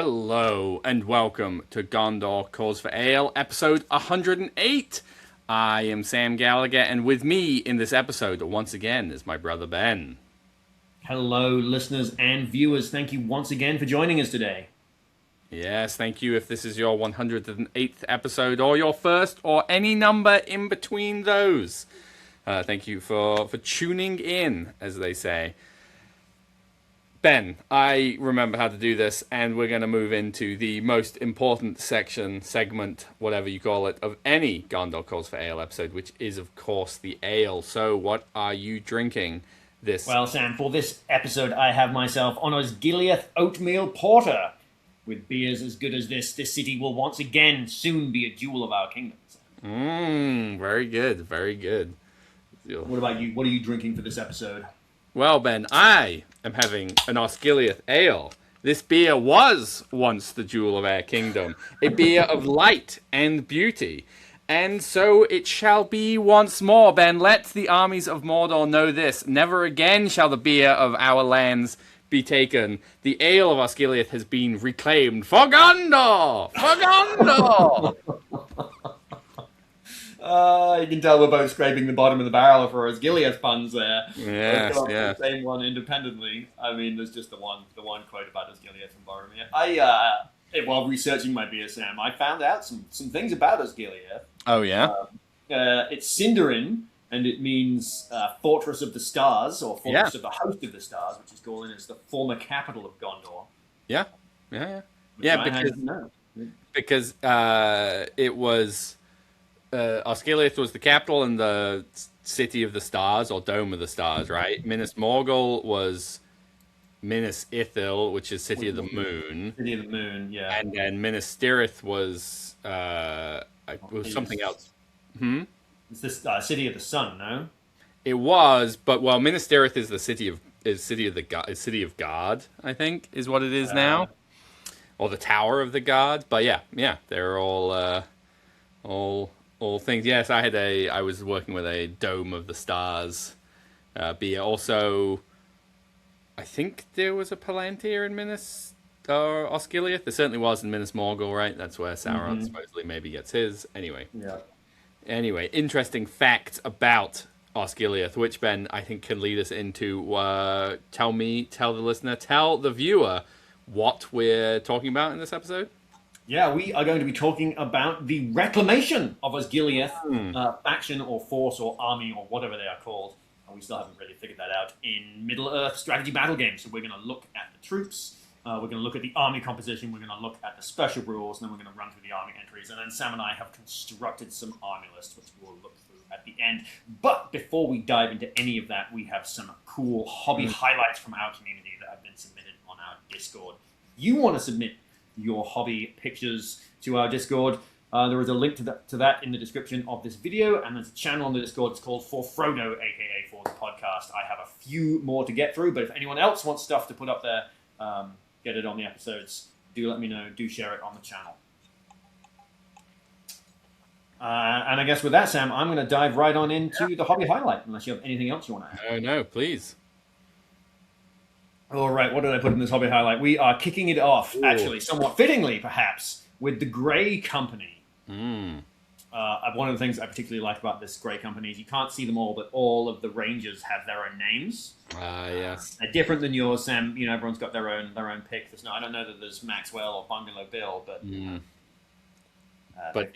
Hello and welcome to Gondor Calls for Ale, episode 108. I am Sam Gallagher, and with me in this episode once again is my brother Ben. Hello, listeners and viewers. Thank you once again for joining us today. Yes, thank you if this is your 108th episode, or your first, or any number in between those. Thank you for tuning in, as they say. Ben, I remember how to do this, and we're going to move into the most important segment, whatever you call it, of any Gondor Calls for Ale episode, which is, of course, the ale. So, what are you drinking this? Well, Sam, for this episode, I have myself on Osgiliath Oatmeal Porter. With beers as good as this city will once again soon be a jewel of our kingdom. Very good, very good. What about you? What are you drinking for this episode? Well, Ben, I am having an Osgiliath ale. This beer was once the jewel of our kingdom, a beer of light and beauty. And so it shall be once more, Ben. Let the armies of Mordor know this. Never again shall the beer of our lands be taken. The ale of Osgiliath has been reclaimed for Gondor! For Gondor! You can tell we're both scraping the bottom of the barrel for Osgiliath puns there. Yes, yeah. The same one independently. I mean, there's just the one quote about Osgiliath from Boromir. While researching my beer, Sam, I found out some things about Osgiliath. Oh, yeah? It's Sindarin, and it means Fortress of the Stars, or Fortress of the Host of the Stars, which is called as the former capital of Gondor. Yeah. Because it was... Osgiliath was the capital and the City of the Stars, or Dome of the Stars, right? Minas Morgul was Minas Ithil, which is City of the Moon. City of the Moon, yeah. And then Minas Tirith was something else. It's this City of the Sun, no? It was, but Minas Tirith is the city of God, I think, is what it is now, or the Tower of the God. But yeah, they're all things. Yes, I was working with a Dome of the Stars beer. Also, I think there was a Palantir in Minas Osgiliath. There certainly was in Minas Morgul, right? That's where Sauron supposedly maybe gets his. Anyway. Yeah. Anyway, interesting fact about Osgiliath, which Ben I think can lead us into tell the listener, tell the viewer what we're talking about in this episode. Yeah, we are going to be talking about the Reclamation of Osgiliath faction or force or army or whatever they are called. We still haven't really figured that out in Middle-earth strategy battle games. So we're going to look at the troops, we're going to look at the army composition, we're going to look at the special rules, and then we're going to run through the army entries. And then Sam and I have constructed some army lists, which we'll look through at the end. But before we dive into any of that, we have some cool hobby highlights from our community that have been submitted on our Discord. If you want to submit your hobby pictures to our Discord, there is a link to that in the description of this video, and there's a channel on the Discord. It's called For Frodo, aka For the Podcast. I have a few more to get through, but if anyone else wants stuff to put up there, get it on the episodes, do let me know. Do share it on the channel. And I guess with that, Sam, I'm going to dive right on into the hobby highlight, unless you have anything else you want to add. Oh, no, please. All right, what did I put in this hobby highlight? We are kicking it off, actually, somewhat fittingly, perhaps, with the Grey Company. One of the things I particularly like about this Grey Company is you can't see them all, but all of the rangers have their own names. Yes. They're different than yours, Sam. You know, everyone's got their own pick. I don't know that there's Maxwell or Bungalow Bill, but... but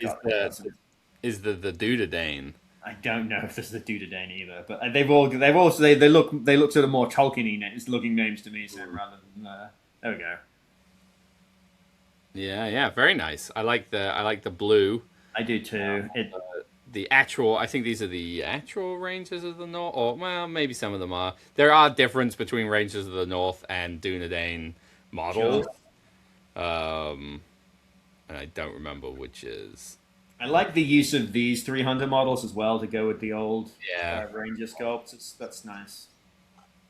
is the Dúnedain? I don't know if this is the Dúnedain either, but they look sort of more Tolkien-y looking names to me, Sam, rather than there we go. Yeah, very nice. I like the blue. I do too. I think these are the actual Rangers of the North, or well, maybe some of them are. There are differences between Rangers of the North and Dúnedain models. Sure. And I don't remember which is. I like the use of these 3 hunter models as well to go with the old Ranger sculpts. That's nice.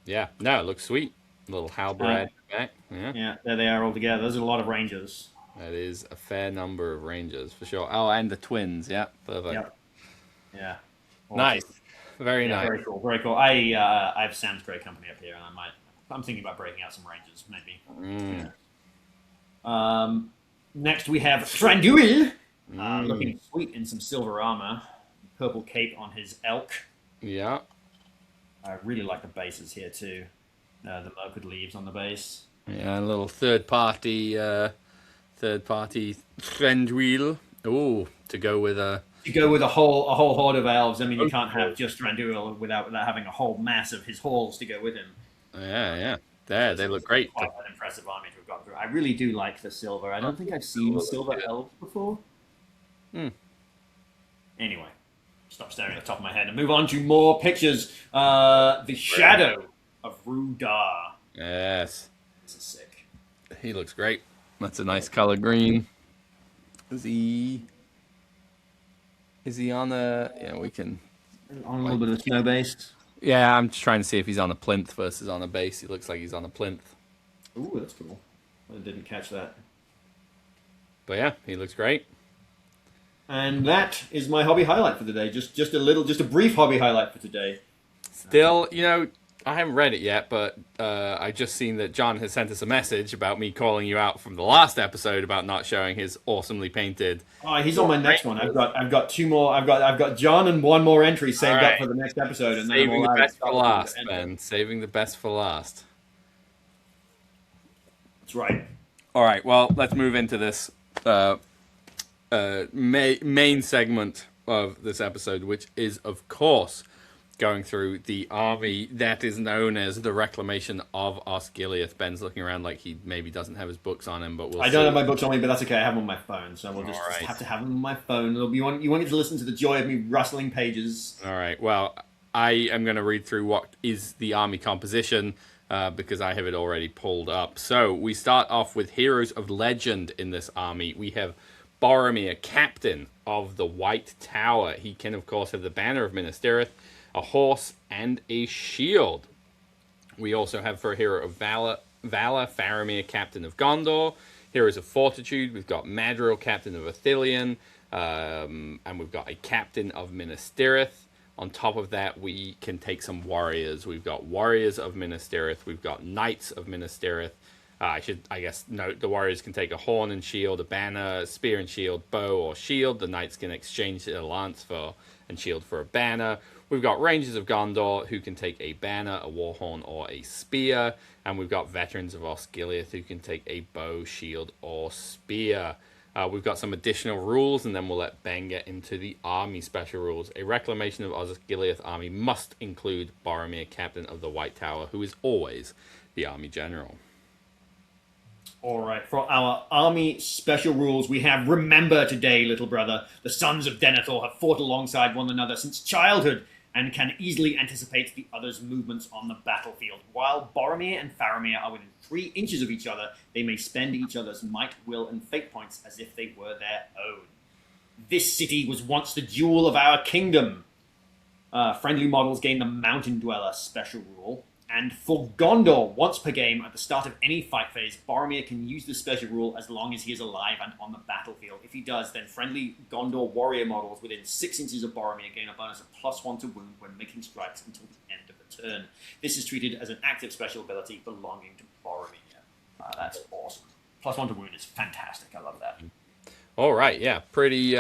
Yeah, no, it looks sweet. Little halberd back. Yeah, there they are all together. There's a lot of Rangers. That is a fair number of Rangers for sure. Oh, and the twins. Yeah, perfect. Yep. Yeah. Awesome. Nice. Very nice. Very cool. Very cool. I have Sam's Grey Company up here, and I'm thinking about breaking out some Rangers, maybe. Next we have Thranduil, looking sweet in some silver armor, purple cape on his elk. Yeah. I really like the bases here too. The Mirkwood leaves on the base. Yeah, a little third party friend wheel. Ooh, to go with a whole horde of elves. I mean, you can't have just Thranduil without having a whole mass of his halls to go with him. Yeah. There, they look great. Quite an impressive army to have gone through. I really do like the silver. I don't think I've seen silver elves before. Anyway, stop staring at the top of my head and move on to more pictures. The Shadow of Rudar. Yes. This is sick. He looks great. That's a nice color green. Is he on a... Yeah, we can... On a little bit of snow base. Yeah, I'm just trying to see if he's on a plinth versus on a base. He looks like he's on a plinth. Ooh, that's cool. I didn't catch that. But yeah, he looks great. And that is my hobby highlight for today. Just a brief hobby highlight for today. Still, I haven't read it yet, but I just seen that John has sent us a message about me calling you out from the last episode about not showing his awesomely painted. Oh, he's on my next one. I've got two more. I've got John and one more entry saved up for the next episode. And saving the best for last, Ben. Saving the best for last. That's right. All right. Well, let's move into this main segment of this episode, which is, of course, going through the army that is known as the Reclamation of Osgiliath. Ben's looking around like he maybe doesn't have his books on him, but we'll I don't have my books on me, but that's okay. I have them on my phone, so we'll just right. have to have them on my phone. You want to listen to the joy of me rustling pages. All right. Well, I am going to read through what is the army composition because I have it already pulled up. So we start off with heroes of legend in this army. We have Boromir, captain of the White Tower. He can, of course, have the banner of Minas Tirith, a horse, and a shield. We also have for a hero of Valor, Faramir, captain of Gondor. Heroes of Fortitude, we've got Madril, captain of Ithilien, and we've got a captain of Minas Tirith. On top of that, we can take some warriors. We've got warriors of Minas Tirith. We've got knights of Minas Tirith. I guess, note the warriors can take a horn and shield, a banner, a spear and shield, bow or shield. The knights can exchange a lance and shield for a banner. We've got Rangers of Gondor who can take a banner, a warhorn, or a spear. And we've got Veterans of Osgiliath who can take a bow, shield, or spear. We've got some additional rules, and then we'll let Ben get into the army special rules. A Reclamation of Osgiliath army must include Boromir, captain of the White Tower, who is always the army general. All right, for our army special rules, we have Remember Today, Little Brother. The sons of Denethor have fought alongside one another since childhood and can easily anticipate the other's movements on the battlefield. While Boromir and Faramir are within 3 inches of each other, they may spend each other's might, will, and fate points as if they were their own. This city was once the jewel of our kingdom. Friendly models gain the Mountain Dweller special rule. And for Gondor, once per game, at the start of any fight phase, Boromir can use this special rule as long as he is alive and on the battlefield. If he does, then friendly Gondor warrior models within 6 inches of Boromir gain a bonus of +1 to wound when making strikes until the end of the turn. This is treated as an active special ability belonging to Boromir. That's awesome. +1 to wound is fantastic. I love that. All right, yeah, pretty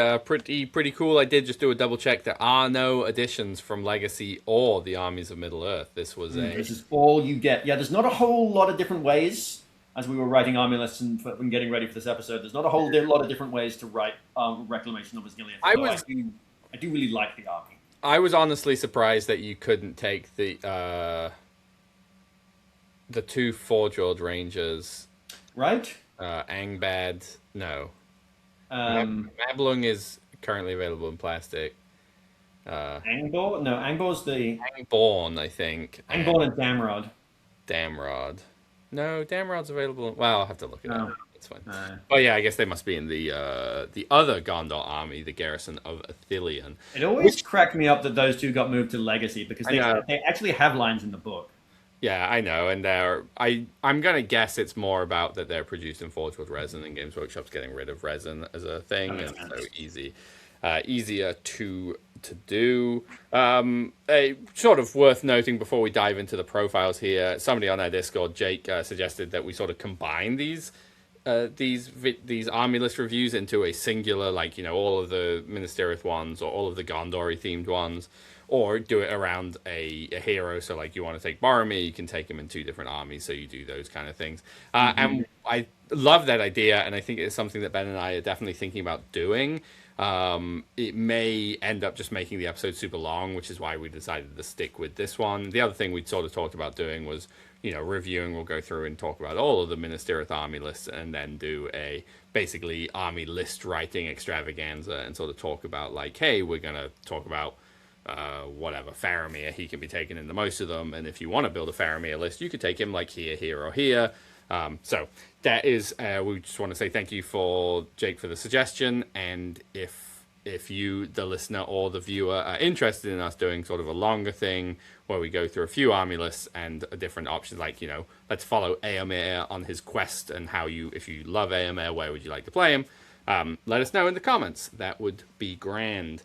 cool. I did just do a double check. There are no additions from Legacy or the Armies of Middle Earth. This is all you get. Yeah, there's not a whole lot of different ways. As we were writing army lists and getting ready for this episode, there's not a whole lot of different ways to write Reclamation of Osgiliath. I do really like the army. I was honestly surprised that you couldn't take the 2 Forgeworld Rangers. Right? Angbad, no. Mablung is currently available in plastic. Angbor? No, Angbor's the... Angborn, I think. Angborn and Damrod. Damrod. No, Damrod's available. Well, I'll have to look it up. That's fine. But yeah, I guess they must be in the other Gondor army, the garrison of Ithilien. It always cracked me up that those 2 got moved to Legacy because they actually have lines in the book. Yeah, I know, and I'm gonna guess it's more about that they're produced in Forged with resin, and Games Workshop's getting rid of resin as a thing, and so easier to do. A sort of worth noting before we dive into the profiles here. Somebody on our Discord, Jake, suggested that we sort of combine these these army list reviews into a singular, like, all of the Minas Tirith ones or all of the Gondori themed ones, or do it around a hero. So, like, you want to take Boromir, you can take him in 2 different armies. So you do those kind of things. And I love that idea, and I think it's something that Ben and I are definitely thinking about doing. It may end up just making the episode super long, which is why we decided to stick with this one. The other thing we sort of talked about doing was, reviewing. We'll go through and talk about all of the Minas Tirith army lists, and then do a basically army list writing extravaganza, and sort of talk about, like, hey, we're gonna talk about whatever Faramir. He can be taken into most of them, and if you want to build a Faramir list, you could take him like here, here, or here. So that is, we just want to say thank you for Jake for the suggestion, and if you, the listener or the viewer, are interested in us doing sort of a longer thing where we go through a few army lists and different options, like, let's follow Éomer on his quest, and if you love Éomer, where would you like to play him? Let us know in the comments. That would be grand.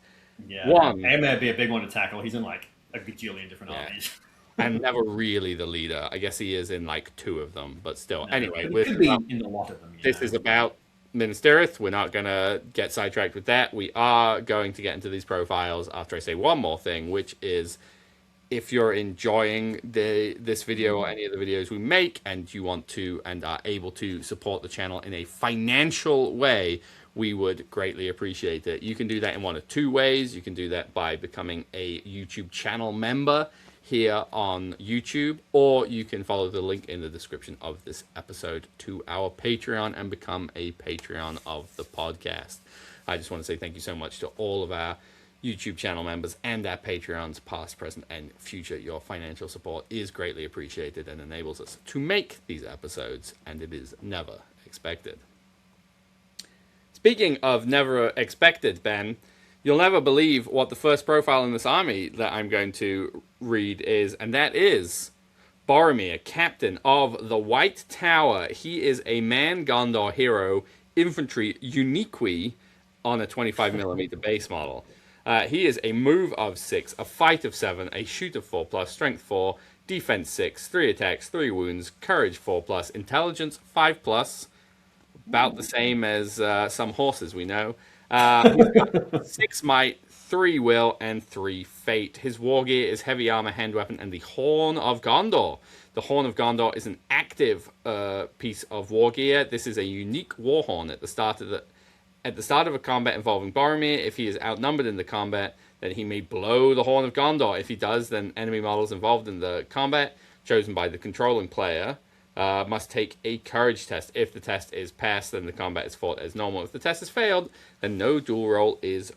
Yeah, Éomer would be a big one to tackle. He's in like a gajillion different armies. And never really the leader. I guess he is in like 2 of them, but still. No, anyway, it could be in a lot of them. This is about Minas Tirith. We're not going to get sidetracked with that. We are going to get into these profiles after I say one more thing, which is, if you're enjoying this video or any of the videos we make, and you want to and are able to support the channel in a financial way, we would greatly appreciate it. You can do that in one of 2 ways. You can do that by becoming a YouTube channel member here on YouTube, or you can follow the link in the description of this episode to our Patreon and become a Patreon of the podcast. I just want to say thank you so much to all of our YouTube channel members and our Patreons, past, present, and future. Your financial support is greatly appreciated and enables us to make these episodes, and it is never expected. Speaking of never expected, Ben, you'll never believe what the first profile in this army that I'm going to read is, and that is Boromir, captain of the White Tower. He is a Man Gondor hero, infantry unique on a 25mm base model. He is a move of 6, a fight of 7, a shoot of 4+, strength 4, defense 6, 3 attacks, 3 wounds, courage 4+, intelligence 5+, about the same as some horses we know. He's got 6 might, 3 will, and 3 fate. His war gear is heavy armor, hand weapon, and the Horn of Gondor. The Horn of Gondor is an active piece of war gear. This is a unique war horn at the start of a combat involving Boromir. If he is outnumbered in the combat, then he may blow the Horn of Gondor. If he does, then enemy models involved in the combat, chosen by the controlling player, must take a courage test. If the test is passed, then the combat is fought as normal. If the test has failed, then no duel roll is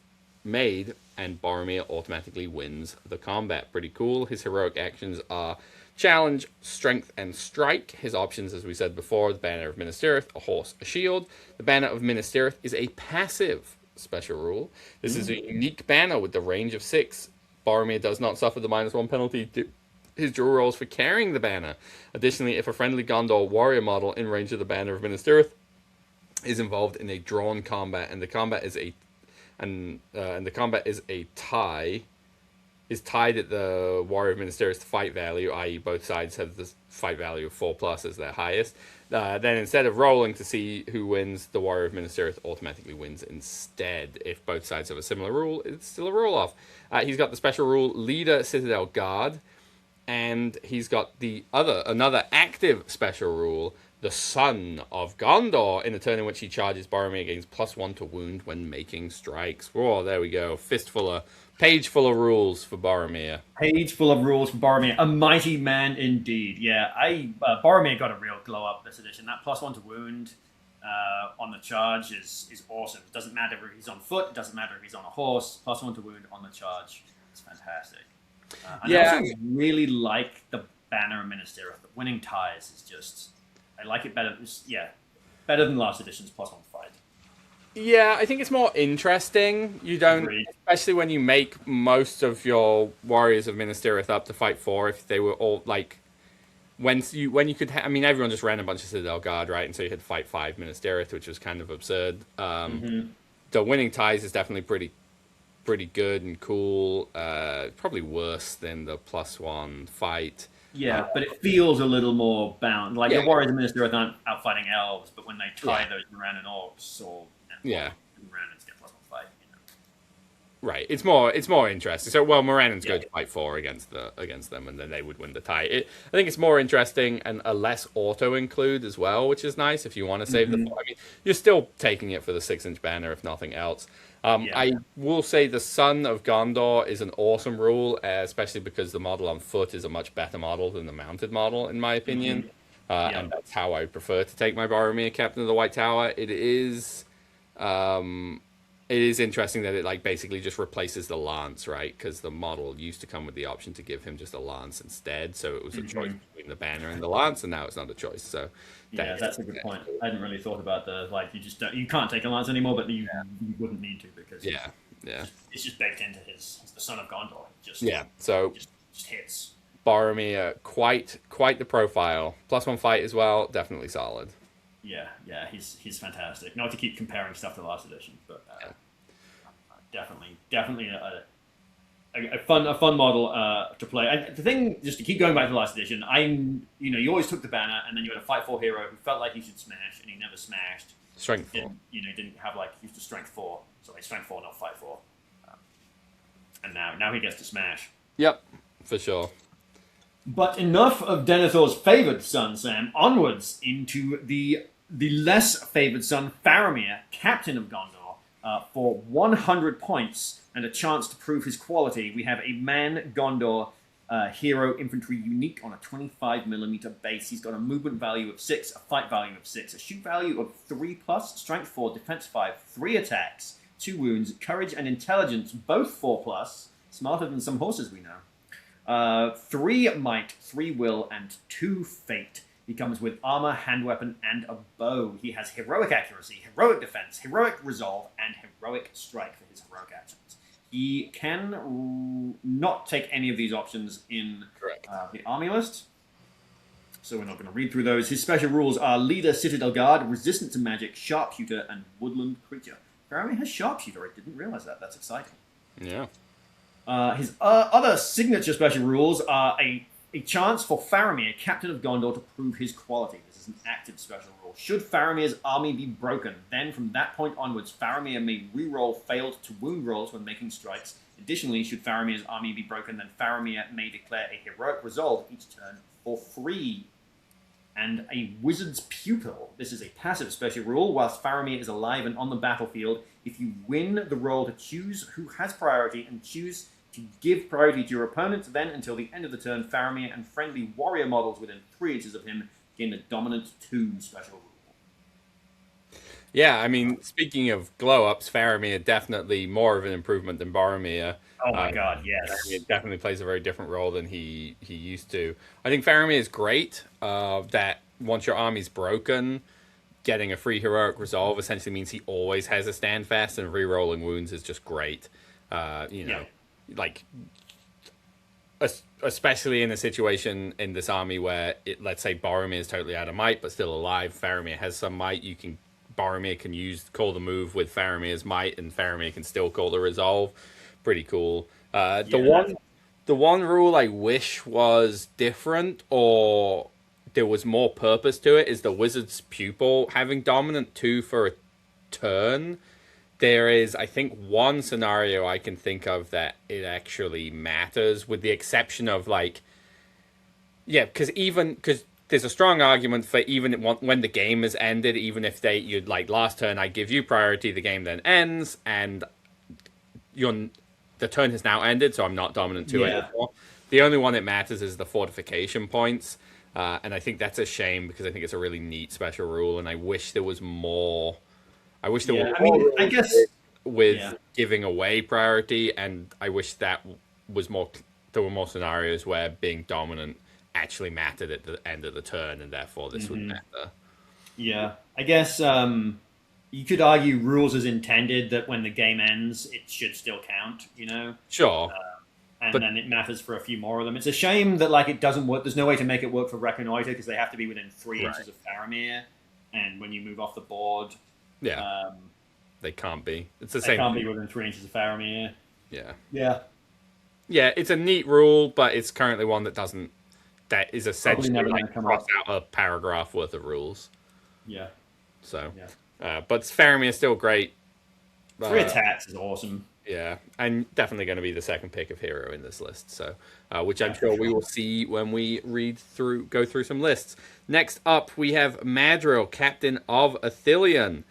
made, and Boromir automatically wins the combat. Pretty cool. His heroic actions are challenge, strength, and strike. His options, as we said before, the Banner of Minas Tirith, a horse, a shield. The Banner of Minas Tirith is a passive special rule. This is a unique banner with the range of 6. Boromir does not suffer the -1 penalty to his duel rolls for carrying the banner. Additionally, if a friendly Gondor warrior model in range of the Banner of Minas Tirith is involved in a drawn combat, and the combat is tied at the Warrior of Minas Tirith's fight value, i.e. both sides have the fight value of 4+ as their highest, then instead of rolling to see who wins, the Warrior of Minas Tirith automatically wins instead. If both sides have a similar rule, it's still a roll-off. He's got the special rule, Leader Citadel Guard, and he's got another active special rule, the Son of Gondor, in a turn in which he charges Boromir, gains +1 to wound when making strikes. Oh, there we go. Page full of rules for Boromir. Page full of rules for Boromir. A mighty man indeed. Yeah, Boromir got a real glow up this edition. That +1 to wound on the charge is awesome. It doesn't matter if he's on foot. It doesn't matter if he's on a horse. +1 to wound on the charge. It's fantastic. I also really like the Banner of Minas Tirith. The Winning Ties is just... I like it better. Better than last edition's +1 fight. Yeah, I think it's more interesting. You don't, especially when you make most of your warriors of Minas Tirith up to fight 4. If they were all like, when you could, everyone just ran a bunch of Citadel Guard, right? And so you had fight 5 Minas Tirith, which was kind of absurd. The Winning Ties is definitely pretty good and cool. Probably worse than the +1 fight. Yeah, but it feels a little more bound. Like Yeah, your warriors and Minister aren't out fighting elves, but when they tie yeah, those Moran and orcs, or yeah. Moran and get +1 fight. Right. It's more interesting. So well, Moranon's Yeah. going to fight 4 against them, and then they would win the tie. I think it's more interesting and a less auto include as well, which is nice if you want to save the. Mhm. I mean, you're still taking it for the 6-inch banner if nothing else. Yeah. I will say the Son of Gondor is an awesome rule, especially because the model on foot is a much better model than the mounted model, in my opinion. Yeah. And that's how I prefer to take my Boromir Captain of the White Tower. It is interesting that it like basically just replaces the lance, right? Because the model used to come with the option to give him just a lance instead, so it was a choice between the banner and the lance, and now it's not a choice. So Yeah, that's a good point. I hadn't really thought about the you can't take a lance anymore, but you wouldn't need to because yeah. it's just baked into his the Son of Gondor. So Just hits. Boromir, quite the profile. +1 fight as well, definitely solid. Yeah, he's fantastic. Not to keep comparing stuff to last edition, but definitely a fun model to play. And the thing, just to keep going back to last edition, you always took the banner, and then you had a fight 4 hero who felt like he should smash, and he never smashed. Strength 4. Didn't have he used to strength 4, so strength 4, not fight 4. And now he gets to smash. Yep, for sure. But enough of Denethor's favoured son, Sam. Onwards into the less favoured son, Faramir, Captain of Gondor. For 100 points and a chance to prove his quality, we have a Man Gondor hero infantry unique on a 25mm base. He's got a movement value of 6, a fight value of 6, a shoot value of 3+, strength 4, defense 5, 3 attacks, 2 wounds, courage and intelligence, both 4+, smarter than some horses we know. 3 might, 3 will, and 2 fate. He comes with armor, hand weapon, and a bow. He has heroic accuracy, heroic defense, heroic resolve, and heroic strike for his heroic actions. He can not take any of these options in the army list, so we're not going to read through those. His special rules are Leader, Citadel Guard, Resistant to Magic, Sharpshooter, and Woodland Creature. Faramir has Sharpshooter. I didn't realize that. That's exciting. Yeah. His other signature special rules are a chance for Faramir, Captain of Gondor, to prove his quality. This is an active special rule. Should Faramir's army be broken, then from that point onwards, Faramir may reroll failed to wound rolls when making strikes. Additionally, should Faramir's army be broken, then Faramir may declare a heroic resolve each turn for free. And a Wizard's Pupil. This is a passive special rule. Whilst Faramir is alive and on the battlefield, if you win the roll to choose who has priority and choose to give priority to your opponent, then until the end of the turn, Faramir and friendly warrior models within 3 inches of him gain the Dominant 2 special rule. Yeah, I mean, speaking of glow-ups, Faramir definitely more of an improvement than Boromir. Oh my god, yes. Faramir definitely plays a very different role than he used to. I think Faramir is great, that once your army's broken, getting a free heroic resolve essentially means he always has a stand fast, and re-rolling wounds is just great. Like, especially in a situation in this army where let's say Boromir is totally out of might but still alive, Faramir has some might. Boromir can call the move with Faramir's might, and Faramir can still call the resolve. Pretty cool. The one rule I wish was different or there was more purpose to it is the Wizard's Pupil having Dominant 2 for a turn. There is, I think, one scenario I can think of that it actually matters, with the exception of because there's a strong argument for even when the game is ended, even if you'd last turn I give you priority, the game then ends, and the turn has now ended, so I'm not Dominant 2 anymore. The only one that matters is the fortification points, and I think that's a shame because I think it's a really neat special rule, and I wish there was more. I wish there were more I guess with giving away priority, and I wish that was more. There were more scenarios where being dominant actually mattered at the end of the turn, and therefore this would matter. Yeah, I guess you could argue rules as intended that when the game ends, it should still count. Sure. Then it matters for a few more of them. It's a shame that it doesn't work. There's no way to make it work for Reconnoiter because they have to be within 3 inches of Faramir, and when you move off the board. Yeah, they can't be. It's the they same. Can't be within 3 inches of Faramir. Yeah. Yeah. Yeah, it's a neat rule, but it's currently one that doesn't that is Probably essentially never like gonna come cross up. out a paragraph worth of rules. Yeah, So, yeah. but Faramir is still great. 3 attacks is awesome. Yeah, and definitely going to be the second pick of hero in this list. So, which I'm Yeah, for sure we sure. will see when we go through some lists. Next up, we have Madril, Captain of Athelion.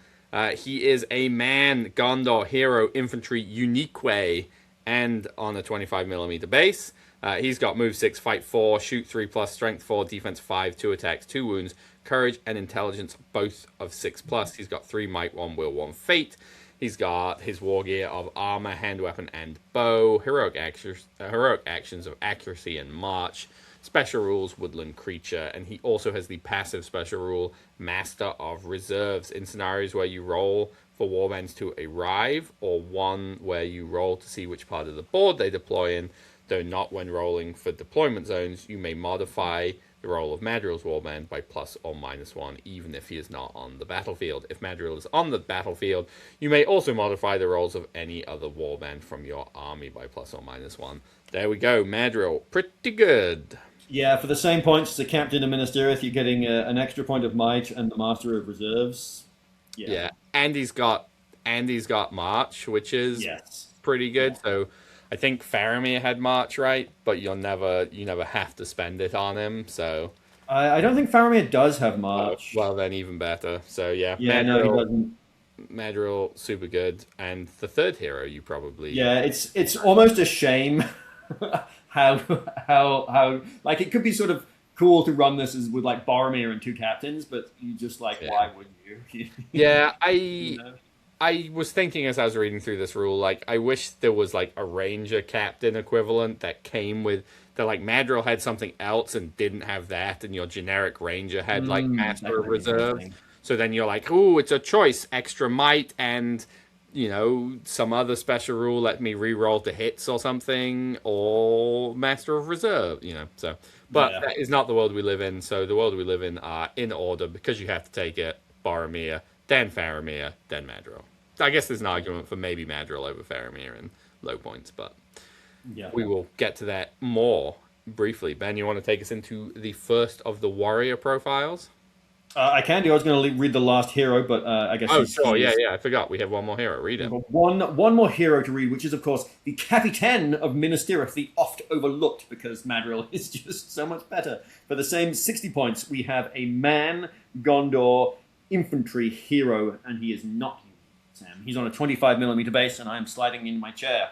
He is a man, Gondor hero, infantry, unique way, and on a 25mm base. He's got move 6, fight 4, shoot 3 plus, strength 4, defense 5, 2 attacks, 2 wounds, courage and intelligence both of 6 plus. He's got 3 might, 1 will, 1 fate. He's got his war gear of armor, hand weapon, and bow. Heroic actions of accuracy and march. Special rules, woodland creature. And he also has the passive special rule, Master of Reserves. In scenarios where you roll for warbands to arrive, or one where you roll to see which part of the board they deploy in, though not when rolling for deployment zones, you may modify the roll of Madril's warband by plus or minus 1, even if he is not on the battlefield. If Madril is on the battlefield, you may also modify the rolls of any other warband from your army by plus or minus 1. There we go, Madril. Pretty good. Yeah, for the same points as the Captain of Minas Tirith, you're getting an extra point of might and the Master of Reserves. Yeah, and he's got March, which is pretty good. Yeah. So I think Faramir had March, right? But you never have to spend it on him. So I don't think Faramir does have March. well, then even better. So yeah, Yeah, no, he doesn't. Madril, super good, and the third hero you probably Yeah, it's almost a shame how like it could be sort of cool to run this as with like Boromir and 2 captains, but you just like why wouldn't you? Yeah, You know? I was thinking as I was reading through this rule, like I wish there was like a ranger captain equivalent that came with that. Like Madril had something else and didn't have that, and your generic ranger had like Master of Reserves. So then you're like, oh, it's a choice: extra might and some other special rule. Let me re-roll to hits or something, or Master of Reserve. So but that is not the world we live in. So the world we live in are in order because you have to take it: Boromir, then Faramir, then Madril. I guess there's an argument for maybe Madril over Faramir in low points, but we will get to that more briefly. Ben, you want to take us into the first of the warrior profiles? I can do. I was going to read the last hero, but I guess. Oh, sure. Yeah. I forgot. We have one more hero. Read it. One more hero to read, which is, of course, the Capitaine of Minas Tirith, the oft overlooked because Madril is just so much better. For the same 60 points, we have a man, Gondor, infantry hero, and he is not you, Sam. He's on a 25mm base, and I am sliding in my chair.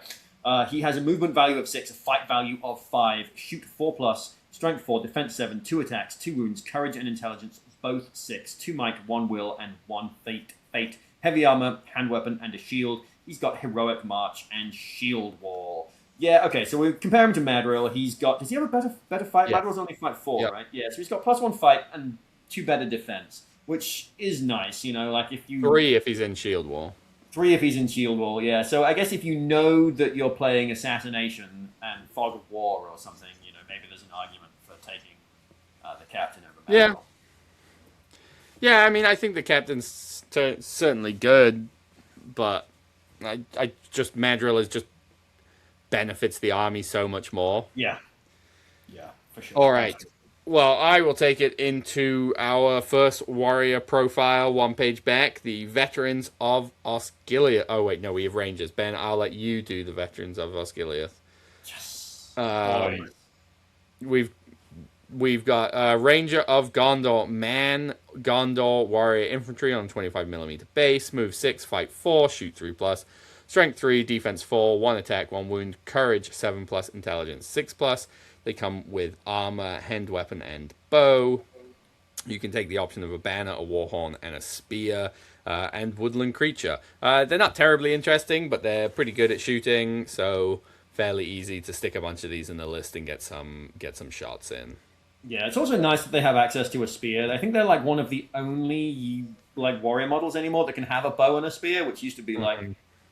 He has a movement value of 6, a fight value of 5, shoot 4 plus, strength 4, defense 7, 2 attacks, 2 wounds, courage and intelligence both 6, 2 might, 1 will, and 1 fate. Heavy armor, hand weapon, and a shield. He's got heroic march and shield wall. Yeah, okay, so we compare him to Madril. Does he have a better fight? Yeah. Madril's only fight 4, right? Yeah, so he's got +1 fight and 2 better defense, which is nice, like if you... 3 if he's in shield wall. 3 if he's in shield wall, yeah. So I guess if you know that you're playing Assassination and Fog of War or something, maybe there's an argument for taking the captain over Madril. Yeah. Yeah, I mean, I think the captain's certainly good, but I just Madril is just benefits the army so much more. Yeah, for sure. All right. Well, I will take it into our first warrior profile, 1 page back, the Veterans of Osgiliath. Oh, wait, no, we have Rangers. Ben, I'll let you do the Veterans of Osgiliath. Yes. We've got Ranger of Gondor, man, Gondor, warrior, infantry on 25mm base, move 6, fight 4, shoot 3 plus, strength 3, defense 4, 1 attack, 1 wound, courage 7 plus, intelligence 6 plus. They come with armor, hand weapon, and bow. You can take the option of a banner, a warhorn, and a spear, and woodland creature. They're not terribly interesting, but they're pretty good at shooting, so fairly easy to stick a bunch of these in the list and get some shots in. Yeah, it's also nice that they have access to a spear. I think they're like one of the only like warrior models anymore that can have a bow and a spear, which used to be like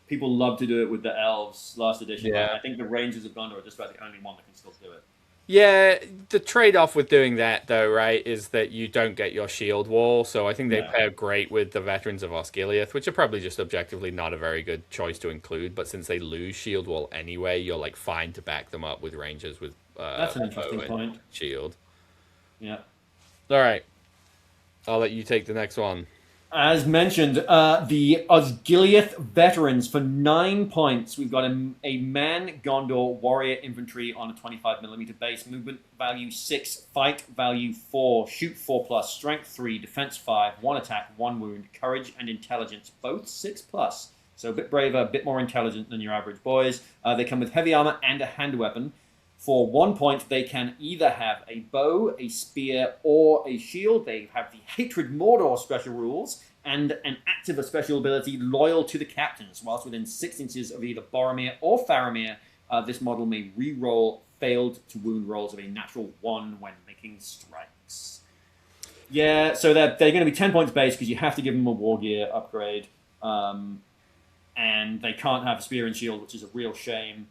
people love to do it with the elves last edition. Yeah. Like, I think the Rangers of Gondor are just about the only one that can still do it. Yeah, the trade-off with doing that, though, right, is that you don't get your shield wall. So I think they pair great with the Veterans of Osgiliath, which are probably just objectively not a very good choice to include. But since they lose shield wall anyway, you're like fine to back them up with Rangers with That's an interesting point. shield. Yeah. All right, I'll let you take the next one. As mentioned, the Osgiliath veterans for 9 points. We've got a man Gondor warrior infantry on a 25 millimeter base, movement value 6, fight value 4, shoot 4+, strength 3, defense 5, 1 attack, 1 wound, courage and intelligence, both 6+. So a bit braver, a bit more intelligent than your average boys. They come with heavy armor and a hand weapon. For 1 point, they can either have a bow, a spear, or a shield. They have the Hatred Mordor special rules and an active special ability loyal to the captains. Whilst within 6 inches of either Boromir or Faramir, this model may re-roll failed to wound rolls of a natural 1 when making strikes. Yeah, so they're going to be 10 points base because you have to give them a war gear upgrade. And they can't have a spear and shield, which is a real shame.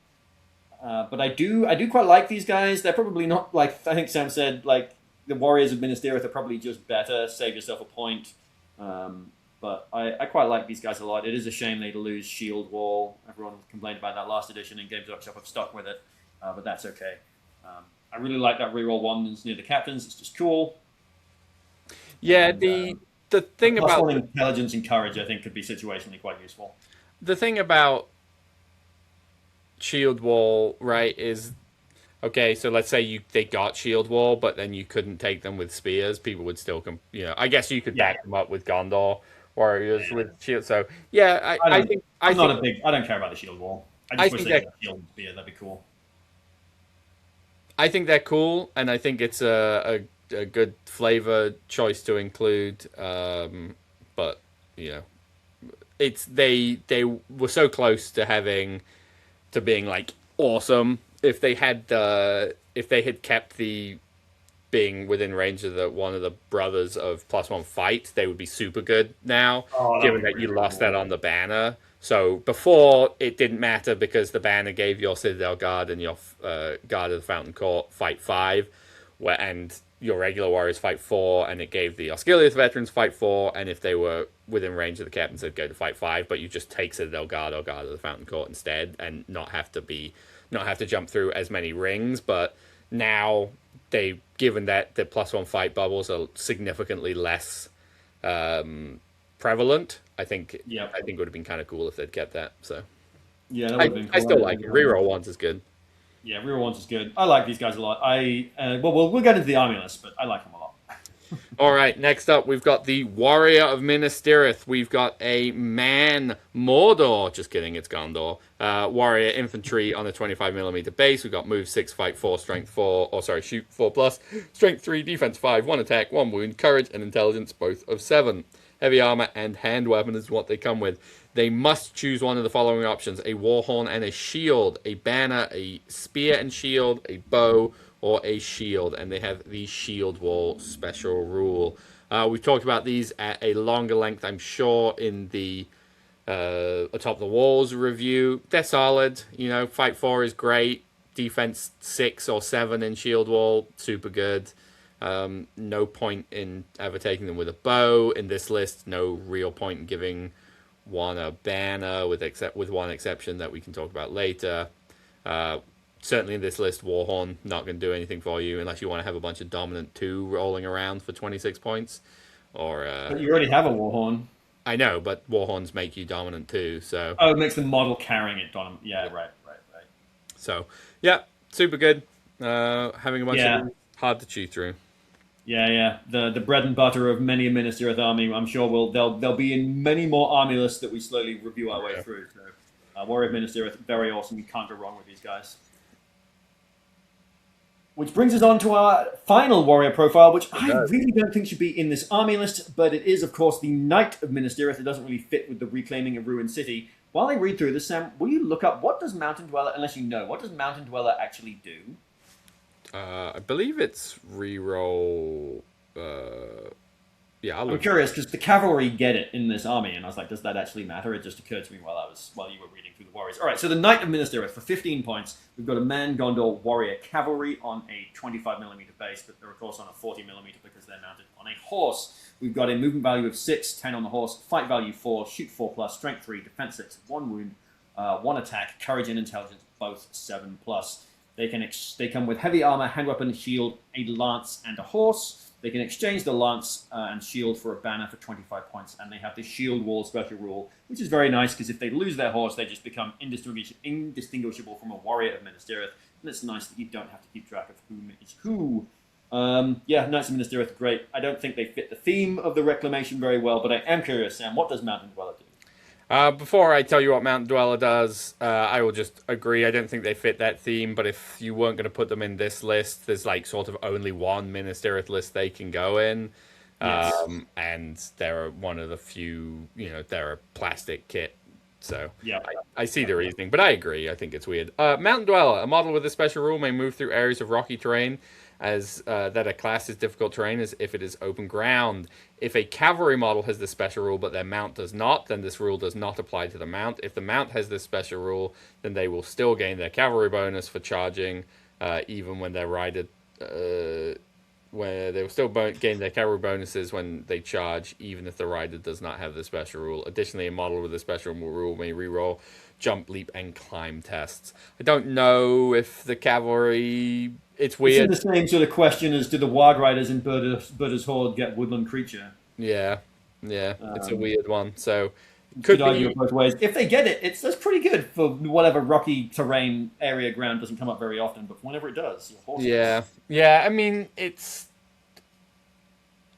But I do quite like these guys. They're probably not, like I think Sam said, like the Warriors of Minas Tirith are probably just better. Save yourself a point. But I quite like these guys a lot. It is a shame they lose Shield Wall. Everyone complained about that last edition, and Games Workshop have stuck with it. But that's okay. I really like that reroll one that's near the captains. It's just cool. Yeah, And, the thing plus about one intelligence and courage, I think, could be situationally quite useful. the thing about Shield Wall, right, is okay. So let's say they got Shield Wall, but then you couldn't take them with spears. People would still I guess you could back them up with Gondor warriors with shield. So yeah, I think I don't care about the Shield Wall. I just wish they had a shield and spear. That'd be cool. I think they're cool, and I think it's a good flavor choice to include. But it's they were so close to being like awesome. If they had kept the being within range of one of the brothers of +1 fight, they would be super good now. Given that you lost that on the banner. So before it didn't matter because the banner gave your Citadel Guard and your Guard of the Fountain Court fight 5, and your regular warriors fight 4, and it gave the Osgiliath veterans fight 4, and if they were within range of the captains, they'd go to fight 5. But you just take Citadel Guard or Guard of the Fountain Court instead, and not have to jump through as many rings. But now given that the +1 fight bubbles are significantly less prevalent, I think it would have been kind of cool if they'd kept that. So yeah, that would have been cool. I still like it. Reroll ones is good. Yeah, reroll ones is good. I like these guys a lot. We'll get into the army list, but I like them a lot. All right, next up we've got the Warrior of Minas Tirith. We've got a man Mordor. Just kidding, it's Gondor. Warrior infantry on a 25mm base. We've got move 6, fight 4, strength 4. Shoot 4+, strength 3, defense 5, 1 attack, 1 wound, courage and intelligence both of 7. Heavy armor and hand weapon is what they come with. They must choose one of the following options: a warhorn and a shield, a banner, a spear and shield, a bow, or a shield. And they have the Shield Wall special rule. We've talked about these at a longer length, I'm sure, in the Atop the Walls review. They're solid. Fight 4 is great. Defense 6 or 7 in Shield Wall, super good. No point in ever taking them with a bow in this list. No real point in giving one a banner, with one exception that we can talk about later. Certainly in this list, Warhorn not going to do anything for you unless you want to have a bunch of Dominant 2 rolling around for 26 points. But you already have a Warhorn. I know, but Warhorns make you Dominant 2, so... Oh, it makes the model carrying it dominant. Yeah, right. So, yeah, super good. Having a bunch of them, hard to chew through. Yeah. The bread and butter of many a Minas Tirith army. I'm sure they'll be in many more army lists that we slowly review our way through. So, Warrior of Minas Tirith, very awesome. You can't go wrong with these guys. Which brings us on to our final warrior profile, which I really don't think should be in this army list, but it is, of course, the Knight of Minas Tirith. It doesn't really fit with the Reclaiming of Ruined City. While I read through this, Sam, will you look up what does Mountain Dweller, unless you know, what does Mountain Dweller actually do? I believe it's reroll. I'm curious because the cavalry get it in this army, and I was like, does that actually matter? It just occurred to me while you were reading through the warriors. All right, so the Knight of Minas Tirith for 15 points. We've got a man Gondor warrior cavalry on a 25mm base, but they're of course on a 40mm because they're mounted on a horse. We've got a movement value of 6, 10 on the horse, fight value 4, shoot 4+, strength 3, defense 6, 1 wound, 1 attack, courage and intelligence both 7+. They come with heavy armor, hand weapon, shield, a lance, and a horse. They can exchange the lance and shield for a banner for 25 points, and they have the shield wall special rule, which is very nice because if they lose their horse, they just become indistinguishable from a warrior of Minas Tirith, and it's nice that you don't have to keep track of whom is who. Knights of Minas Tirith are great. I don't think they fit the theme of the Reclamation very well, but I am curious, Sam, what does Mountain Dweller do? Before I tell you what Mountain Dweller does, I will just agree. I don't think they fit that theme, but if you weren't going to put them in this list, there's like sort of only one Minas Tirith list they can go in. Yes. And they're one of the few, they're a plastic kit. So Yeah. I see the reasoning, but I agree. I think it's weird. Mountain Dweller, a model with a special rule, may move through areas of rocky terrain as that a class is difficult terrain as if it is open ground. If a cavalry model has this special rule but their mount does not, then this rule does not apply to the mount. If the mount has this special rule, then they will still gain their cavalry bonus for charging, even when they're rider. Where they will still gain their cavalry bonuses when they charge, even if the rider does not have the special rule. Additionally, a model with a special rule may reroll jump, leap, and climb tests. I don't know if the cavalry... It's weird. It's in the same sort of question as do the Ward Riders in Burda's Horde get Woodland Creature? Yeah. It's a weird one. So could argue both ways. If they get it, that's pretty good for whatever rocky terrain area ground doesn't come up very often, but whenever it does, your horse. Yeah. I mean, it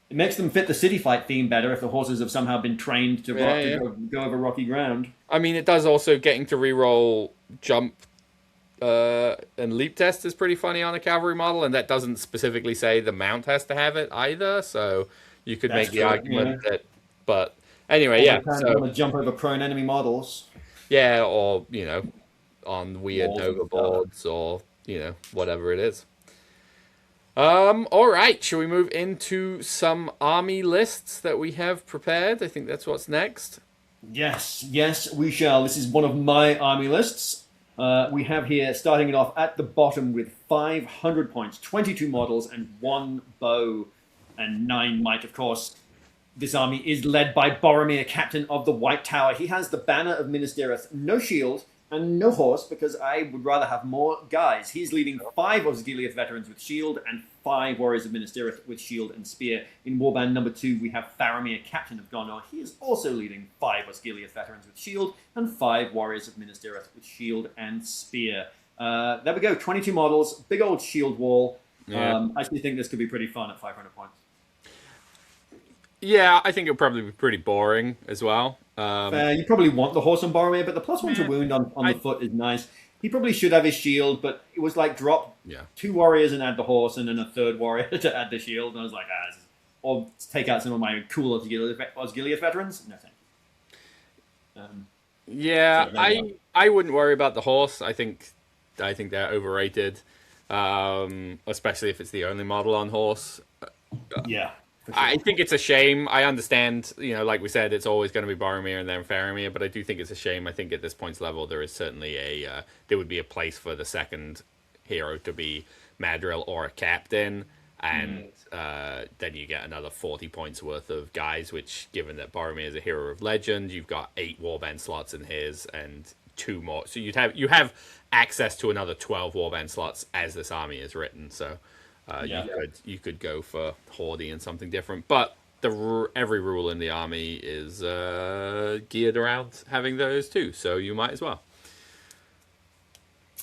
makes them fit the city fight theme better if the horses have somehow been trained to go over rocky ground. I mean, it does also getting to reroll jump and leap test is pretty funny on a cavalry model, and that doesn't specifically say the mount has to have it either. So you could make the argument that, but anyway, So want to jump over prone enemy models. Yeah, or on weird Nova boards, or whatever it is. All right, shall we move into some army lists that we have prepared? I think that's what's next. Yes, we shall. This is one of my army lists. We have here, starting it off at the bottom with 500 points, 22 models, and 1 bow, and 9 might, of course. This army is led by Boromir, captain of the White Tower. He has the banner of Minas Tirith, no shield, and no horse, because I would rather have more guys. He's leading 5 Osgiliath veterans with shield and 5 warriors of Minas Tirith with shield and spear. In Warband number 2, we have Faramir, captain of Gondor. He is also leading 5 Osgiliath veterans with shield and 5 warriors of Minas Tirith with shield and spear. There we go, 22 models, big old shield wall. Yeah. I actually think this could be pretty fun at 500 points. Yeah, I think it'll probably be pretty boring as well. You probably want the horse on Boromir, but the +1 to wound on the foot is nice. He probably should have his shield, but it was like drop 2 warriors and add the horse, and then a 3rd warrior to add the shield. And I was like, or take out some of my cool Osgiliath veterans. No thank I wouldn't worry about the horse. I think they're overrated, especially if it's the only model on horse. Yeah. Sure. I think it's a shame. I understand, like we said, it's always going to be Boromir and then Faramir, but I do think it's a shame. I think at this point's level, there is certainly there would be a place for the second hero to be Madril or a captain, and then you get another 40 points worth of guys, which, given that Boromir is a hero of legend, you've got 8 warband slots in his and 2 more. So you have access to another 12 warband slots as this army is written, so... You could go for Horde and something different, but every rule in the army is geared around having those too, so you might as well.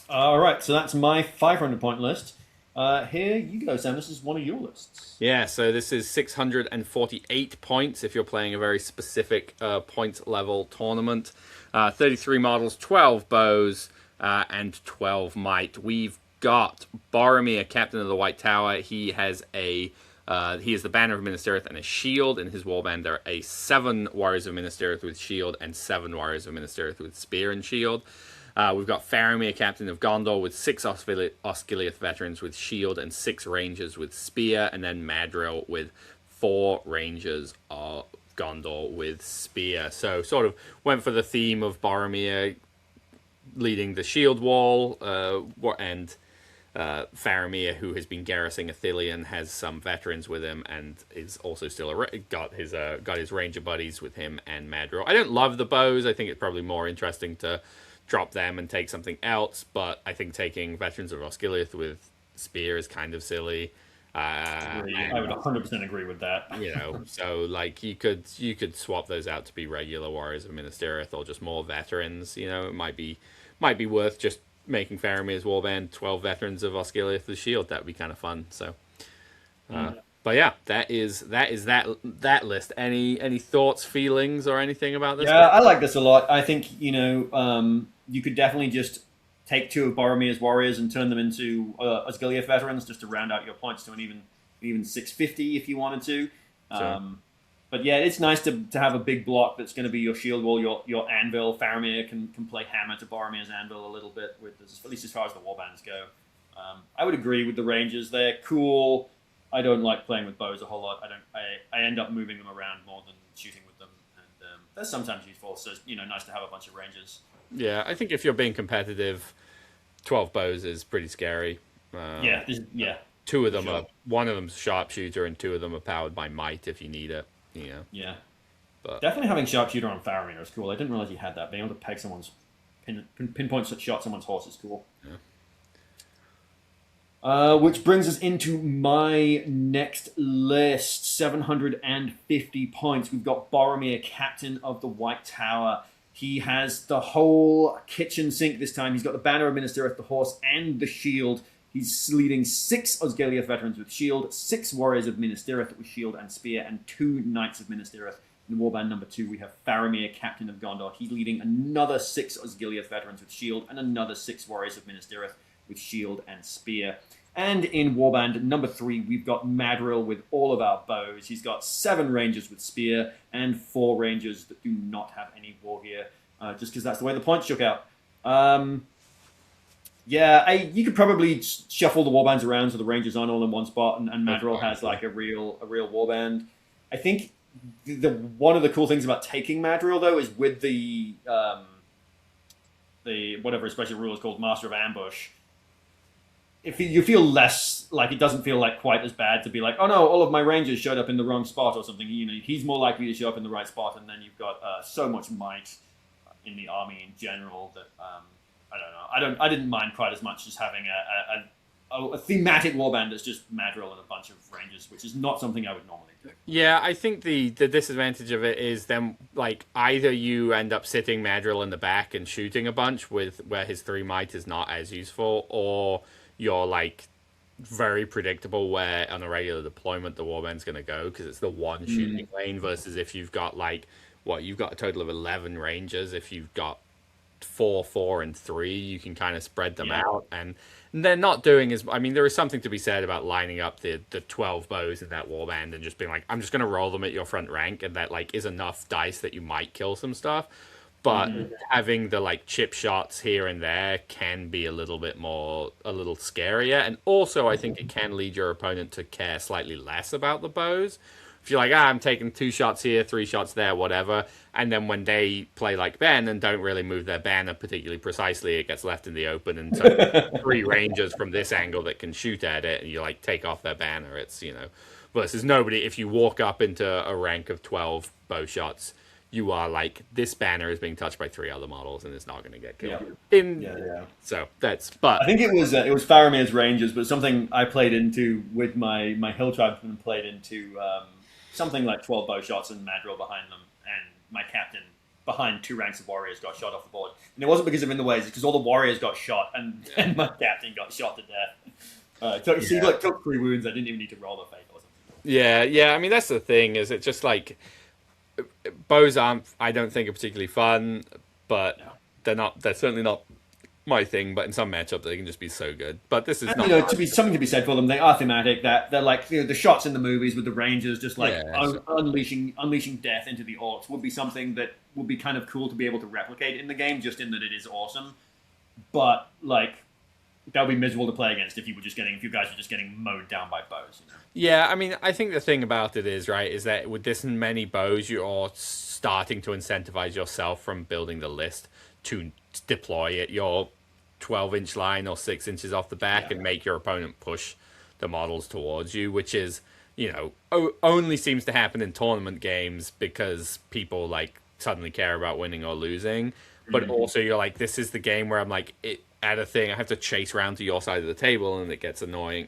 All right, so that's my 500 point list. Here you go, Sam. This is one of your lists. Yeah, so this is 648 points if you're playing a very specific point level tournament. 33 models, 12 bows, and 12 might. We've got Boromir, captain of the White Tower. He has he is the banner of Minas Tirith and a shield. In his warband, there are 7 warriors of Minas Tirith with shield and 7 warriors of Minas Tirith with spear and shield. We've got Faramir, captain of Gondor, with 6 Osgiliath veterans with shield and 6 rangers with spear, and then Madril with 4 rangers of Gondor with spear. So sort of went for the theme of Boromir leading the shield wall, and Faramir, who has been garrisoning Ithilien, has some veterans with him and is also still got his ranger buddies with him and Madril. I don't love the bows. I think it's probably more interesting to drop them and take something else. But I think taking Veterans of Osgiliath with Spear is kind of silly. I would 100% agree with that. So like you could swap those out to be regular Warriors of Minas Tirith or just more veterans. It might be worth just making Faramir's Warband 12 Veterans of Osgiliath the Shield. That would be kind of fun. So, but yeah, that is that list. Any thoughts, feelings, or anything about this? Yeah, I like this a lot. I think you could definitely just take 2 of Boromir's warriors and turn them into Osgiliath veterans just to round out your points to an even 650 if you wanted to. Sure. But yeah, it's nice to have a big block that's going to be your shield wall, your anvil. Faramir can play hammer to Boromir's anvil a little bit, at least as far as the warbands go. I would agree with the rangers. They're cool. I don't like playing with bows a whole lot. I end up moving them around more than shooting with them, and they're sometimes useful. So nice to have a bunch of rangers. Yeah, I think if you're being competitive, 12 bows is pretty scary. Yeah. 2 of them one of them's sharpshooter and 2 of them are powered by might if you need it. Yeah. But definitely having sharpshooter on Faramir is cool. I didn't realize you had that. Being able to peg someone's pinpoint shot someone's horse is cool. Yeah. Which brings us into my next list, 750 points. We've got Boromir, Captain of the White Tower. He has the whole kitchen sink this time. He's got the Banner of Minas Tirith, the horse, and the shield. He's leading 6 Osgiliath veterans with shield, 6 warriors of Minas Tirith with shield and spear, and 2 knights of Minas Tirith. In Warband number 2, we have Faramir, Captain of Gondor. He's leading another 6 Osgiliath veterans with shield, and another 6 warriors of Minas Tirith with shield and spear. And in Warband number 3, we've got Madril with all of our bows. He's got 7 rangers with spear and 4 rangers that do not have any war gear, just because that's the way the points shook out. You could probably shuffle the warbands around so the rangers aren't all in one spot, and Madril has like a real warband. I think one of the cool things about taking Madril though is with the whatever his special rule is called, Master of Ambush. If you feel less like it doesn't feel like quite as bad to be like, oh no, all of my rangers showed up in the wrong spot or something. He's more likely to show up in the right spot, and then you've got so much might in the army in general that I don't know. I didn't mind quite as much as having a thematic warband that's just Madril and a bunch of rangers, which is not something I would normally do. Yeah, I think the disadvantage of it is then like either you end up sitting Madril in the back and shooting a bunch where his 3 might is not as useful, or you're like very predictable where on a regular deployment the warband's going to go because it's the one shooting lane versus if you've got you've got a total of 11 rangers. If you've got 4, 4, and 3, you can kind of spread them out, and they're not doing as. I mean, there is something to be said about lining up the 12 bows in that warband and just being like, I'm just going to roll them at your front rank, and that like is enough dice that you might kill some stuff. But having the like chip shots here and there can be a little scarier, and also I think it can lead your opponent to care slightly less about the bows. If you're like, I'm taking 2 shots here, 3 shots there, whatever, and then when they play like Ben and don't really move their banner particularly precisely, it gets left in the open, and so 3 rangers from this angle that can shoot at it, and you like take off their banner. It's versus nobody. If you walk up into a rank of 12 bow shots, you are like, this banner is being touched by 3 other models and it's not going to get killed. So that's. But I think it was Faramir's Rangers, but something I played into with my Hill Tribesmen played into. Something like 12 bow shots and Madril behind them, and my captain behind 2 ranks of warriors got shot off the board. And it wasn't because of in the ways, it's because all the warriors got shot and my captain got shot to death. So he took 3 wounds. I didn't even need to roll the fate or something. Yeah. I mean, that's the thing, is it just like bows I don't think are particularly fun, but they're certainly not my thing, but in some matchups they can just be so good. But this is not something to be said for them. They are thematic. That they're like the shots in the movies with the Rangers, just like unleashing death into the orcs would be something that would be kind of cool to be able to replicate in the game. Just in that it is awesome, but like that would be miserable to play against if you guys were just getting mowed down by bows. Yeah, I mean, I think the thing about it is is that with this many bows, you're starting to incentivize yourself from building the list to deploy it. Your 12-inch line or 6 inches off the back and make your opponent push the models towards you, which is only seems to happen in tournament games because people like suddenly care about winning or losing. but also you're like, this is the game where I'm like, at a thing, I have to chase around to your side of the table, and it gets annoying.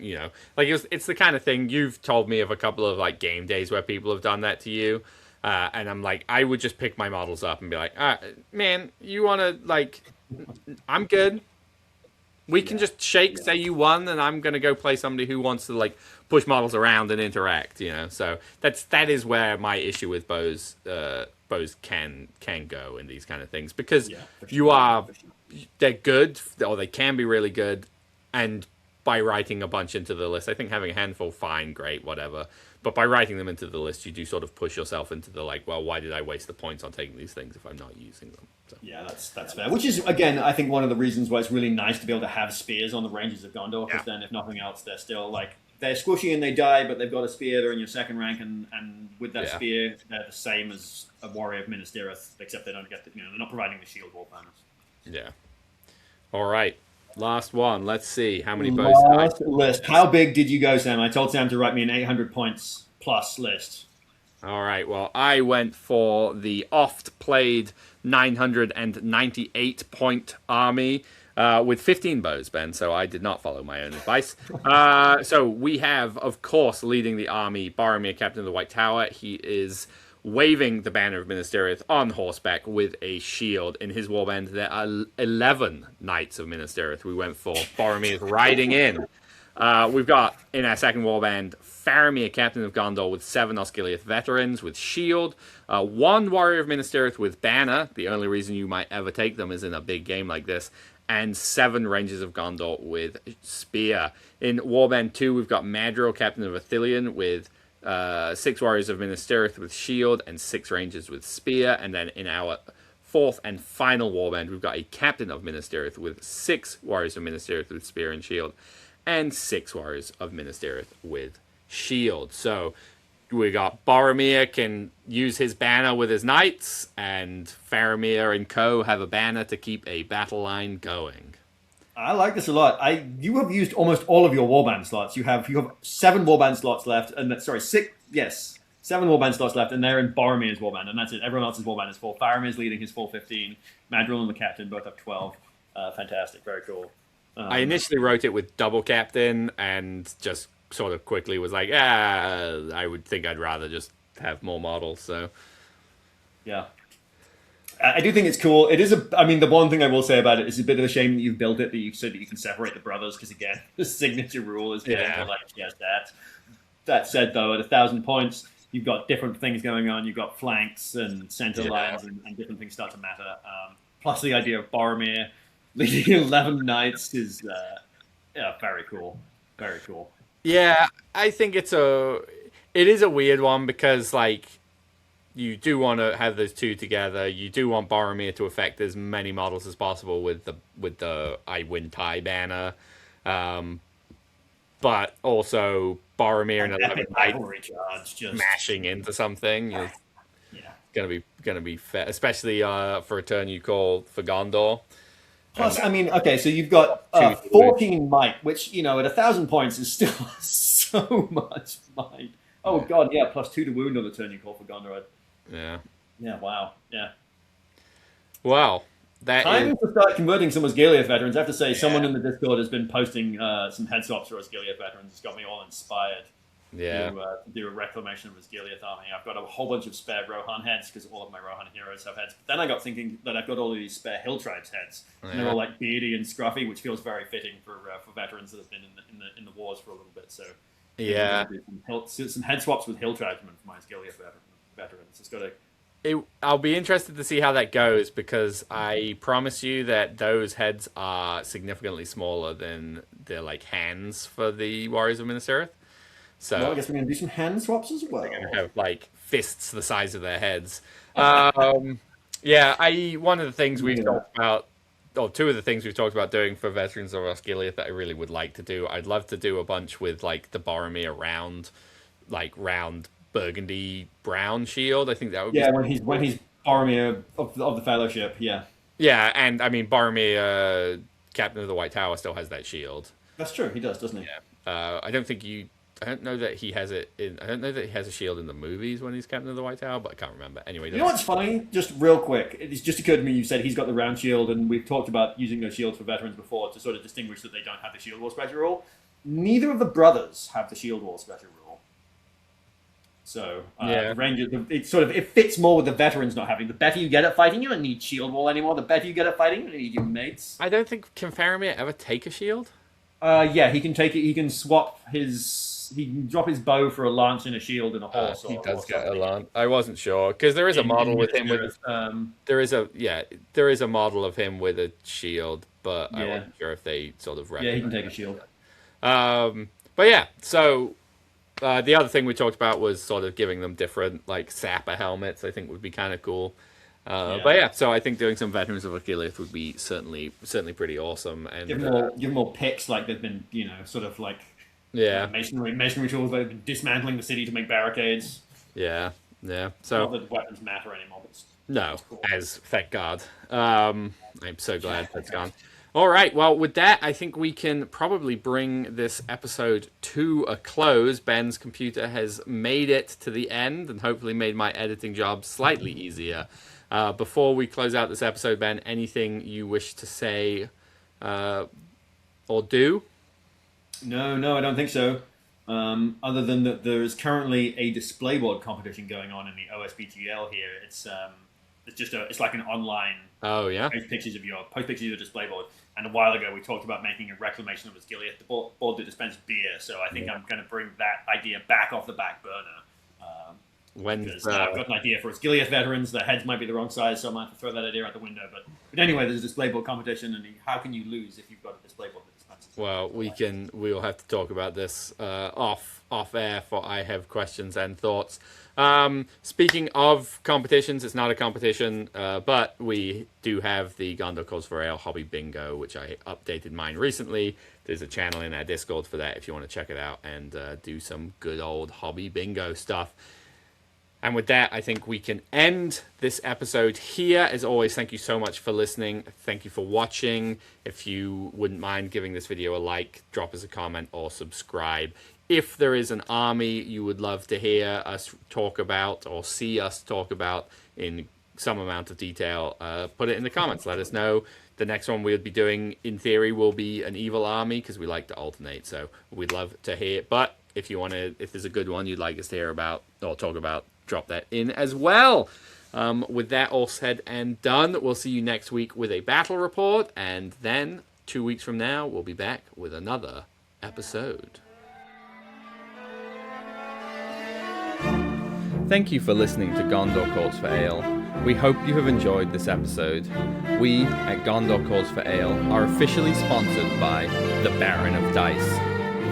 Like it's the kind of thing you've told me of a couple of like game days where people have done that to you, and I'm like, I would just pick my models up and be like, man, you want to like, I'm good. We can just say you won, and I'm gonna go play somebody who wants to like push models around and interact. So that is where my issue with bows can go in these kind of things, because they're good, or they can be really good, and by writing a bunch into the list, I think having a handful, fine, great, whatever. But by writing them into the list, you do sort of push yourself into the like, well, why did I waste the points on taking these things if I'm not using them? So. Yeah, that's fair. Which is, again, I think one of the reasons why it's really nice to be able to have spears on the ranges of Gondor, because then, if nothing else, they're still like, they're squishy and they die, but they've got a spear, they're in your second rank, and with that spear, they're the same as a warrior of Minas Tirith, except they don't get they're not providing the shield wall bonus. Yeah. All right. Last one. Let's see how many bows. Last list. How big did you go, Sam? I told Sam to write me an 800 points plus list. All right. Well, I went for the oft-played 998 point army with 15 bows, Ben. So I did not follow my own advice. So we have, of course, leading the army, Boromir, Captain of the White Tower. He is waving the banner of Minas Tirith on horseback with a shield. In his warband, there are 11 knights of Minas Tirith. We went for Boromir riding in. We've got, in our second warband, Faramir, Captain of Gondor, with 7 Osgiliath veterans with shield. 1 warrior of Minas Tirith with banner. The only reason you might ever take them is in a big game like this. And 7 Rangers of Gondor with spear. In warband 2, we've got Madril, Captain of Ithilien, with 6 warriors of Minas Tirith with shield and 6 rangers with spear. And then in our fourth and final warband, we've got a captain of Minas Tirith with 6 warriors of Minas Tirith with spear and shield, and 6 warriors of Minas Tirith with shield. So we got Boromir can use his banner with his knights, and Faramir and co have a banner to keep a battle line going. I like this a lot. You have used almost all of your warband slots. You have 7 warband slots left, and 6. Yes, 7 warband slots left, and they're in Boromir's warband, and that's it. Everyone else's warband is full. Faramir's leading his full 15. Madril and the captain both have 12. Fantastic, very cool. I initially wrote it with double captain, and just sort of quickly was like, I would think I'd rather just have more models. So yeah. I do think it's cool. It is the one thing I will say about it is a bit of a shame that you've built it so that you can separate the brothers, because again, the signature rule is that. That said, though, at 1,000 points, you've got different things going on. You've got flanks and center lines, and different things start to matter. Plus, the idea of Boromir leading 11 knights is very cool. Very cool. Yeah, I think it is a weird one, because like, you do want to have those two together. You do want Boromir to affect as many models as possible with the I Win Tie banner, but also Boromir and 11 knights smashing into something is gonna be fair, especially for a turn you call for Gondor. Plus, so you've got 14 might, which, at 1,000 points is still so much might. Oh, God, yeah, plus 2 to wound on the turn you call for Gondor. Yeah. Yeah, wow. Yeah. Wow. Time to start converting some Osgiliath veterans. I have to say, someone in the Discord has been posting some head swaps for Osgiliath veterans. It's got me all inspired to do a reclamation of Osgiliath army. I've got a whole bunch of spare Rohan heads, because all of my Rohan heroes have heads. But then I got thinking that I've got all of these spare Hill Tribes heads. Yeah. And they're all like beardy and scruffy, which feels very fitting for veterans that have been in the wars for a little bit. So yeah, some head swaps with Hill Tribesmen for my Osgiliath veterans. It's got to. I'll be interested to see how that goes, because I promise you that those heads are significantly smaller than the hands for the Warriors of Minas Tirith. So I guess we're going to do some hand swaps as well. They're going to have fists the size of their heads. One of the things we've talked about, or 2 of the things we've talked about doing for Veterans of Osgiliath that I really would like to do. I'd love to do a bunch with the Boromir round burgundy brown shield. I think that would be when he's Boromir of the Fellowship. Yeah, and Boromir, Captain of the White Tower, still has that shield. That's true. He does, doesn't he? Yeah. I don't think you I don't know that he has it in. I don't know that he has a shield in the movies when he's Captain of the White Tower, but I can't remember. Anyway, You know what's funny? Just real quick, it's just occurred to me. You said he's got the round shield, and we've talked about using those shields for veterans before to sort of distinguish that they don't have the shield wall special rule. Neither of the brothers have the shield wall special rule. So the Rangers, it fits more with the veterans not having. The better you get at fighting, you don't need shield wall anymore. The better you get at fighting, you don't need your mates. I don't think can Faramir ever take a shield. Yeah, he can take it. He can swap his. He can drop his bow for a lance and a shield and a horse. He does get a lance. I wasn't sure because there is a model with him with. There is a model of him with a shield, but I wasn't sure if they sort of. Yeah, he can take a shield. But yeah, so the other thing we talked about was sort of giving them different like sapper helmets. I think would be kind of cool. But yeah, so I think doing some Veterans of Osgiliath would be certainly pretty awesome. And give them more picks, like they've been, sort of like masonry tools. They've been dismantling the city to make barricades. Yeah. So not that weapons matter anymore. But no, cool. As thank God. I'm so glad that's gone. All right, well, with that, I think we can probably bring this episode to a close. Ben's computer has made it to the end and hopefully made my editing job slightly easier. Before we close out this episode, Ben, anything you wish to say or do? No, I don't think so. Other than that, there is currently a display board competition going on in the OSBTL here. It's like an online. Oh yeah. Post pictures of your display board. And a while ago, we talked about making a Reclamation of Osgiliath, the board that dispensed beer. So I think I'm going to bring that idea back off the back burner. Because I've got an idea for Osgiliath veterans. The heads might be the wrong size, so I might have to throw that idea out the window. But anyway, there's a display board competition, and how can you lose if you've got a display board that dispenses? Well, we will have to talk about this off air, for I have questions and thoughts. Speaking of competitions, it's not a competition, but we do have the Gondor Calls for Ale Hobby Bingo, which I updated mine recently. There's a channel in our Discord for that if you want to check it out and do some good old hobby bingo stuff. And with that, I think we can end this episode here. As always, thank you so much for listening. Thank you for watching. If you wouldn't mind giving this video a like, drop us a comment, or subscribe. If there is an army you would love to hear us talk about or see us talk about in some amount of detail, put it in the comments. Let us know. The next one we'll be doing, in theory, will be an evil army because we like to alternate. So we'd love to hear it. But if there's a good one you'd like us to hear about or talk about, drop that in as well. With that all said and done, we'll see you next week with a battle report. And then 2 weeks from now, we'll be back with another episode. Thank you for listening to Gondor Calls for Ale. We hope you have enjoyed this episode. We, at Gondor Calls for Ale, are officially sponsored by the Baron of Dice,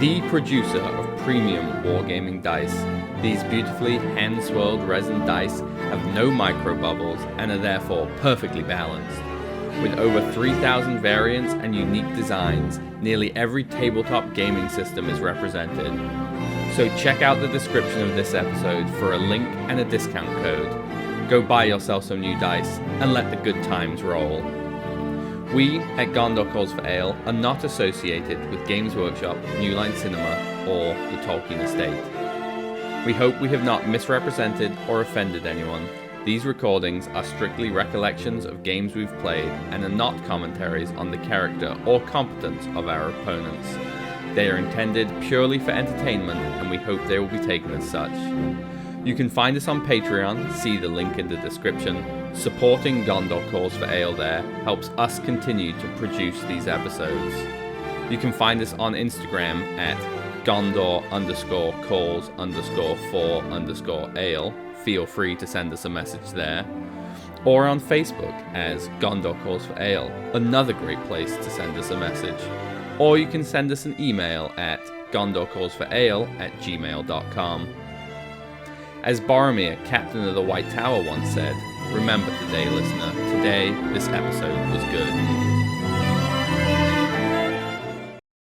the producer of premium wargaming dice. These beautifully hand-swirled resin dice have no micro bubbles and are therefore perfectly balanced. With over 3,000 variants and unique designs, nearly every tabletop gaming system is represented. So check out the description of this episode for a link and a discount code. Go buy yourself some new dice and let the good times roll. We at Gondor Calls for Ale are not associated with Games Workshop, New Line Cinema, or the Tolkien Estate. We hope we have not misrepresented or offended anyone. These recordings are strictly recollections of games we've played and are not commentaries on the character or competence of our opponents. They are intended purely for entertainment, and we hope they will be taken as such. You can find us on Patreon, see the link in the description. Supporting Gondor Calls for Ale there helps us continue to produce these episodes. You can find us on Instagram at Gondor_calls_for_ale. Feel free to send us a message there. Or on Facebook as Gondor Calls for Ale, another great place to send us a message. Or you can send us an email at gondorcallsforale@gmail.com. As Boromir, Captain of the White Tower, once said, remember today, listener, today this episode was good.